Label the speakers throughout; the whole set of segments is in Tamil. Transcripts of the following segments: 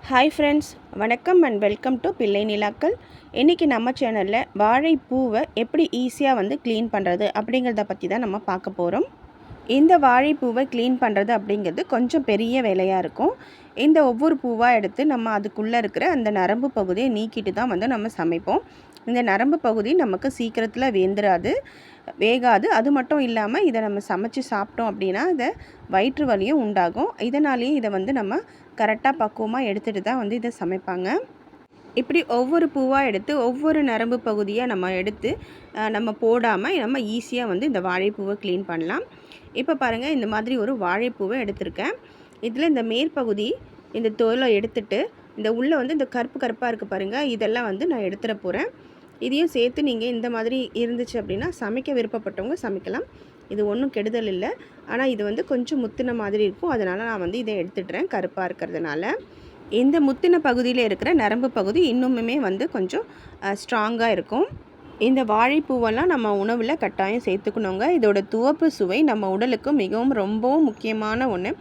Speaker 1: ஹாய் ஃப்ரெண்ட்ஸ், வணக்கம் அண்ட் வெல்கம் டு பிள்ளை நிலாக்கள். இன்றைக்கி நம்ம சேனலில் வாழைப்பூவை எப்படி ஈஸியாக க்ளீன் பண்ணுறது அப்படிங்கிறத பற்றி தான் நம்ம பார்க்க போகிறோம். இந்த வாழைப்பூவை க்ளீன் பண்ணுறது அப்படிங்கிறது கொஞ்சம் பெரிய வேலையாக இருக்கும். இந்த ஒவ்வொரு பூவாக எடுத்து நம்ம அதுக்குள்ளே இருக்கிற அந்த நரம்பு பகுதியை நீக்கிட்டு தான் நம்ம சமைப்போம். இந்த நரம்பு பகுதி நமக்கு சீக்கிரத்தில் வேகாது. அது மட்டும் இல்லாமல் இதை நம்ம சமைச்சு சாப்பிட்டோம் அப்படின்னா இதை வயிற்று வலியும் உண்டாகும். இதனாலேயே இதை நம்ம கரெக்டாக பக்குவமாக எடுத்துகிட்டு தான் இதை சமைப்பாங்க. இப்படி ஒவ்வொரு பூவாக எடுத்து ஒவ்வொரு நரம்பு பகுதியாக நம்ம எடுத்து நம்ம போடாமல் நம்ம ஈஸியாக இந்த வாழைப்பூவை க்ளீன் பண்ணலாம். இப்போ பாருங்கள், இந்த மாதிரி ஒரு வாழைப்பூவை எடுத்திருக்கேன். இதில் இந்த மேற்பகுதி இந்த தோலை எடுத்துட்டு இந்த உள்ளே இந்த கருப்பாக இருக்குது பாருங்கள், இதெல்லாம் நான் எடுத்துட போகிறேன். இதையும் சேர்த்து நீங்கள் இந்த மாதிரி இருந்துச்சு அப்படின்னா சமைக்க விருப்பப்பட்டவங்க சமைக்கலாம். இது ஒன்றும் கெடுதல் இல்லை. ஆனால் இது கொஞ்சம் முத்தின மாதிரி இருக்கும். அதனால் நான் இதை எடுத்துடுறேன், கருப்பாக இருக்கிறதுனால. இந்த முத்தின பகுதியில் இருக்கிற நரம்பு பகுதி இன்னுமே கொஞ்சம் ஸ்ட்ராங்காக இருக்கும். இந்த வாழைப்பூவெல்லாம் நம்ம உணவில் கட்டாயம் சேர்த்துக்கணுங்க. இதோட துவர்ப்பு சுவை நம்ம உடலுக்கு மிகவும் ரொம்பவும் முக்கியமான ஒன்று.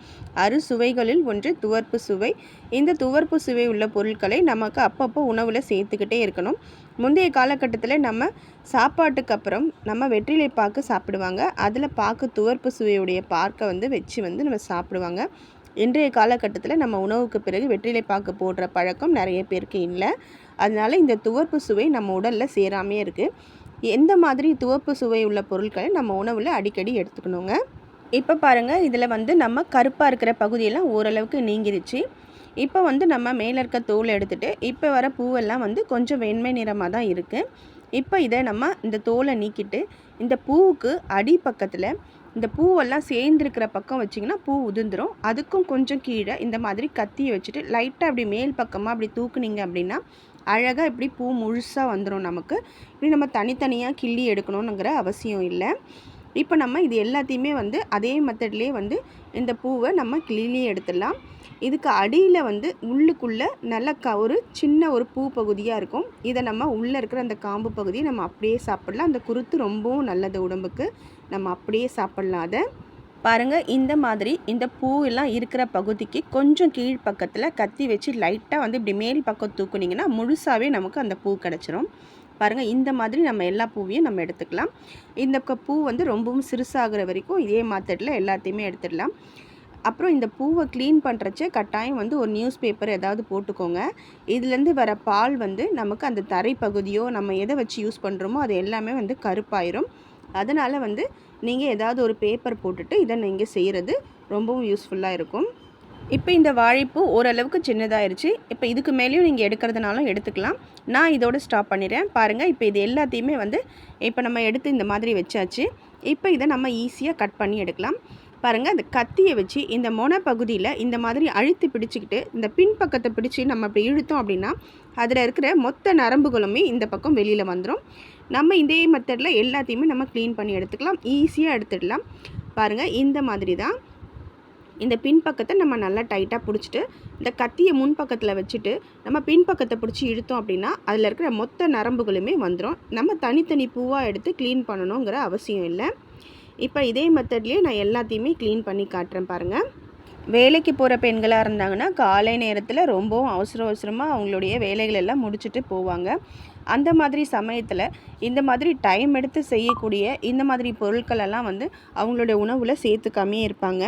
Speaker 1: அறுசுவைகளில் ஒன்று துவர்ப்பு சுவை. இந்த துவர்ப்பு சுவை உள்ள பொருட்களை நமக்கு அப்பப்போ உணவில் சேர்த்துக்கிட்டே இருக்கணும். முந்தைய காலகட்டத்தில் நம்ம சாப்பாட்டுக்கு அப்புறம் நம்ம வெற்றிலை பாக்கு சாப்பிடுவாங்க. அதில் பாக்கு துவர்ப்பு சுவையுடைய பார்க்கை வச்சு நம்ம சாப்பிடுவாங்க. இன்றைய காலகட்டத்தில் நம்ம உணவுக்கு பிறகு வெற்றிலை பாக்கு போடுற பழக்கம் நிறைய பேருக்கு இல்லை. அதனால் இந்த துவர்ப்பு சுவை நம்ம உடலில் சேராமே இருக்குது. எந்த மாதிரி துவர்ப்பு சுவை உள்ள பொருட்களை நம்ம உணவில் அடிக்கடி எடுத்துக்கணுங்க. இப்போ பாருங்கள், இதில் நம்ம கருப்பாக இருக்கிற பகுதியெல்லாம் ஓரளவுக்கு நீங்கிருச்சு. இப்போ நம்ம மேலே இருக்க தோல் எடுத்துகிட்டு இப்போ வர பூவெல்லாம் கொஞ்சம் வெண்மை நிறமாக தான் இருக்குது. இப்போ இதை நம்ம இந்த தோலை நீக்கிட்டு இந்த பூவுக்கு அடி பக்கத்தில் இந்த பூவெல்லாம் சேர்ந்துருக்கிற பக்கம் வச்சிங்கன்னா பூ உதிர்ந்துடும். அதுக்கும் கொஞ்சம் கீழே இந்த மாதிரி கத்தியை வச்சுட்டு லைட்டாக அப்படி மேல் பக்கமாக அப்படி தூக்குனீங்க அப்படின்னா அழகாக இப்படி பூ முழுசாக வந்துடும். நமக்கு இப்படி நம்ம தனித்தனியாக கிள்ளி எடுக்கணுங்கிற அவசியம் இல்லை. இப்போ நம்ம இது எல்லாத்தையுமே அதே மெத்தட்லேயே இந்த பூவை நம்ம கிள்ளி எடுத்துடலாம். இதுக்கு அடியில் உள்ளுக்குள்ளே நல்ல ஒரு சின்ன ஒரு பூ பகுதியாக இருக்கும். இதை நம்ம உள்ளே இருக்கிற அந்த காம்பு பகுதியை நம்ம அப்படியே சாப்பிடலாம். அந்த குருத்து ரொம்பவும் நல்லது உடம்புக்கு, நம்ம அப்படியே சாப்பிட்லாம். அதை பாருங்கள், இந்த மாதிரி இந்த பூ எல்லாம் இருக்கிற பகுதிக்கு கொஞ்சம் கீழ் பக்கத்தில் கத்தி வச்சு லைட்டாக இப்படி மேல் பக்கம் தூக்குனிங்கன்னா முழுசாகவே நமக்கு அந்த பூ கிடச்சிரும். பாருங்கள், இந்த மாதிரி நம்ம எல்லா பூவையும் நம்ம எடுத்துக்கலாம். இந்த பூ ரொம்பவும் சிறுசாகிற வரைக்கும் இதே மெத்தடில் எல்லாத்தையுமே எடுத்துடலாம். அப்புறம் இந்த பூவை க்ளீன் பண்ணுறச்ச கட்டாயம் ஒரு நியூஸ் பேப்பர் ஏதாவது போட்டுக்கோங்க. இதுலேருந்து வர பால் நமக்கு அந்த தரை பகுதியோ நம்ம எதை வச்சு யூஸ் பண்ணுறோமோ அது எல்லாமே கருப்பாயிரும். அதனால் நீங்கள் ஏதாவது ஒரு பேப்பர் போட்டுட்டு இதை நீங்கள் செய்கிறது ரொம்பவும் யூஸ்ஃபுல்லாக இருக்கும். இப்போ இந்த வாழைப்பூ ஓரளவுக்கு சின்னதாகிருச்சு. இப்போ இதுக்கு மேலேயும் நீங்கள் எடுக்கிறதுனாலும் எடுத்துக்கலாம். நான் இதோடு ஸ்டாப் பண்ணிடுறேன். பாருங்கள், இப்போ இது எல்லாத்தையுமே இப்போ நம்ம எடுத்து இந்த மாதிரி வச்சாச்சு. இப்போ இதை நம்ம ஈஸியாக கட் பண்ணி எடுக்கலாம். பாருங்கள், அந்த கத்தியை வச்சு இந்த மொனை பகுதியில் இந்த மாதிரி அழுத்தி பிடிச்சிக்கிட்டு இந்த பின்பக்கத்தை பிடிச்சி நம்ம இப்படி இழுத்தோம் அப்படின்னா அதில் இருக்கிற மொத்த நரம்புகளுமே இந்த பக்கம் வெளியில் வந்துடும். நம்ம இதே மெத்தடில் எல்லாத்தையுமே நம்ம க்ளீன் பண்ணி எடுத்துக்கலாம், ஈஸியாக எடுத்துடலாம். பாருங்கள், இந்த மாதிரி தான் இந்த பின்பக்கத்தை நம்ம நல்லா டைட்டாக பிடிச்சிட்டு இந்த கத்தியை முன்பக்கத்தில் வச்சுட்டு நம்ம பின்பக்கத்தை பிடிச்சி இழுத்தோம் அப்படின்னா அதில் இருக்கிற மொத்த நரம்புகளுமே வந்துடும். நம்ம தனித்தனி பூவாக எடுத்து க்ளீன் பண்ணணுங்கிற அவசியம் இல்லை. இப்போ இதே மெத்தட்லேயே நான் எல்லாத்தையுமே க்ளீன் பண்ணி காட்டுறேன். பாருங்கள், வேலைக்கு போகிற பெண்களாக இருந்தாங்கன்னா காலை நேரத்தில் ரொம்பவும் அவசரமாக அவங்களுடைய வேலைகள் எல்லாம் முடிச்சுட்டு போவாங்க. அந்த மாதிரி சமயத்தில் இந்த மாதிரி டைம் எடுத்து செய்யக்கூடிய இந்த மாதிரி பொருட்களெல்லாம் அவங்களுடைய உணவில் சேர்த்துக்காமே இருப்பாங்க.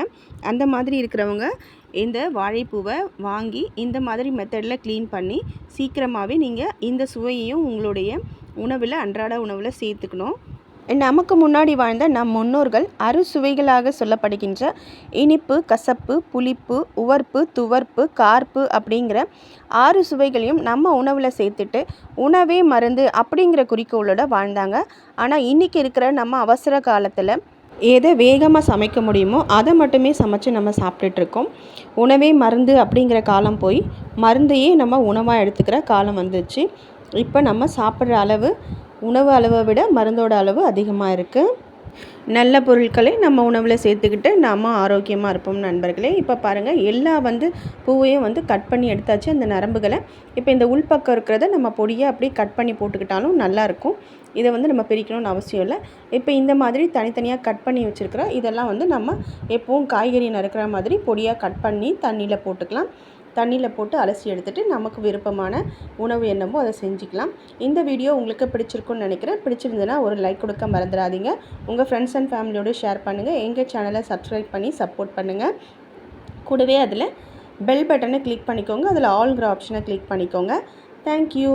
Speaker 1: அந்த மாதிரி இருக்கிறவங்க இந்த வாழைப்பூவை வாங்கி இந்த மாதிரி மெத்தடில் க்ளீன் பண்ணி சீக்கிரமாகவே நீங்கள் இந்த சுவையையும் உங்களுடைய உணவில் அன்றாட உணவில் சேர்த்துக்கணும். நமக்கு முன்னாடி வாழ்ந்த நம் முன்னோர்கள் அறுசுவைகளாக சொல்லப்படுகின்ற இனிப்பு, கசப்பு, புளிப்பு, உவர்ப்பு, துவர்ப்பு, கார்ப்பு அப்படிங்கிற 6 சுவைகளையும் நம்ம உணவில் சேர்த்துட்டு உணவே மருந்து அப்படிங்கிற குறிக்கோளோடு வாழ்ந்தாங்க. ஆனால் இன்றைக்கி இருக்கிற நம்ம அவசர காலத்தில் எதை வேகமாக சமைக்க முடியுமோ அதை மட்டுமே சமைச்சு நம்ம சாப்பிட்டுட்ருக்கோம். உணவே மருந்து அப்படிங்கிற காலம் போய் மருந்தையே நம்ம உணவாக எடுத்துக்கிற காலம் வந்துச்சு. இப்போ நம்ம சாப்பிட்ற உணவு அளவை விட மருந்தோட அளவு அதிகமாக இருக்குது. நல்ல பொருட்களை நம்ம உணவில் சேர்த்துக்கிட்டு நம்ம ஆரோக்கியமாக இருப்போம் நண்பர்களே. இப்போ பாருங்கள், எல்லா பூவையும் கட் பண்ணி எடுத்தாச்சு அந்த நரம்புகளை. இப்போ இந்த உள்பக்கம் இருக்கிறத நம்ம பொடியாக அப்படியே கட் பண்ணி போட்டுக்கிட்டாலும் நல்லாயிருக்கும். இதை நம்ம பிரிக்கணும்னு அவசியம் இல்லை. இப்போ இந்த மாதிரி தனித்தனியாக கட் பண்ணி வச்சுருக்கிறோம். இதெல்லாம் நம்ம எப்பவும் காய்கறி நறுக்கிற மாதிரி பொடியாக கட் பண்ணி தண்ணியில் போட்டுக்கலாம். தண்ணியில் போட்டு அலசி எடுத்துகிட்டு நமக்கு விருப்பமான உணவு என்னமோ அதை செஞ்சுக்கலாம். இந்த வீடியோ உங்களுக்கு பிடிச்சிருக்குன்னு நினைக்கிறேன். பிடிச்சிருந்ததுன்னா ஒரு லைக் கொடுக்க மறந்துடாதீங்க. உங்கள் ஃப்ரெண்ட்ஸ் அண்ட் ஃபேமிலியோடு ஷேர் பண்ணுங்கள். எங்கள் சேனலை சப்ஸ்கிரைப் பண்ணி சப்போர்ட் பண்ணுங்கள். கூடவே அதில் பெல் பட்டனை கிளிக் பண்ணிக்கோங்க. அதில் ஆல்ங்கிற ஆப்ஷனை கிளிக் பண்ணிக்கோங்க. தேங்க்யூ.